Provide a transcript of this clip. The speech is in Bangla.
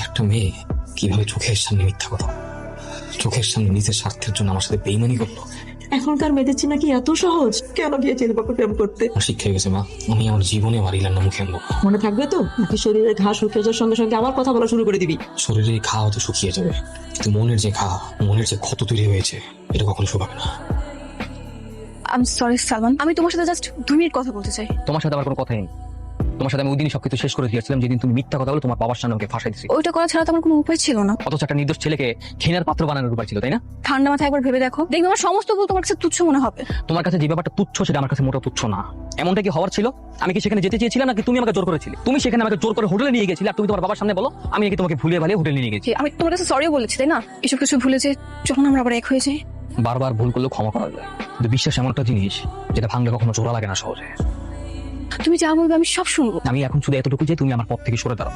একটা মেয়ে কিভাবে চোখের সামনে মিথ্যা কথা, চোখের সামনে নিজের স্বার্থের জন্য আমার সাথে বেইমানি করলো। এখনকার মেয়েদের চেয়ে নাকি এত সহজ? কেন গিয়েছিল বাবা প্রেম করতে? আমার শিক্ষা হয়ে গেছে মা, আমি আমার জীবনে আমার ইলার নাম মুখে আনবো না। মনে থাকবে তো, নাকি শরীরে ঘা শুকিয়ে যাওয়ার সঙ্গে সঙ্গে আবার কথা বলা শুরু করে দিবি? শরীরে ঘা হয়তো শুকিয়ে যাবে, কিন্তু মনের যে ঘা, মনের যে ক্ষত তৈরি হয়েছে, এটা কখনো শুকাবে না। আই সরি সালমান, আমি তোমার সাথে জাস্ট 2 মিনিট কথা বলতে চাই। তোমার সাথে আমার কোনো কথাই নেই। তোমার সাথে আমি ওই দিনই সবকিছু শেষ করে দিয়েছিলাম যেদিন তুমি মিথ্যা কথা বলে তোমার বাবার সামনে আমাকে ফাঁসাই দিয়েছি। ওইটা করা ছাড়া তো আমার কোনো উপায় ছিল না। অথচ একটা নির্দোষ ছেলেকে ঘৃণার পাত্র বানানোর উপায় ছিল, তাই না? ঠান্ডা মাথায় একবার ভেবে দেখো, দেখবে আমার সমস্ত ভুল তোমার কাছে তুচ্ছ মনে হবে। তোমার কাছে যে ব্যাপারটা তুচ্ছ সেটা আমার কাছে মোটা তুচ্ছ না। এমনটা কি হওয়ার ছিল? আমি কি সেখানে যেতে চেয়েছিলাম নাকি তুমি আমাকে জোর করেছিলে? তুমি সেখানে আমাকে জোর করে হোটেলে নিয়ে গেছিলে আর তুমি তোমার বাবার সামনে বলো আমি নাকি তোমাকে ভুলিয়ে ভালিয়ে হোটেলে নিয়ে গেছি। যে আমি তোমার কাছে সরিও বলেছি, তাই না? এসব কিছু ভুলে যে যখন আমরা আবার এক হয়ে যাই। বারবার ভুল করলেও ক্ষমা করা যায়, কিন্তু বিশ্বাস এমন একটা জিনিস যেটা ভাঙলে কখনো জোড়া লাগে না সহজে। তুমি যা বলবে আমি সব শুনবো। আমি এখন শুধু এতটুকু যে তুমি আমার পথ থেকে সরে দাঁড়াও।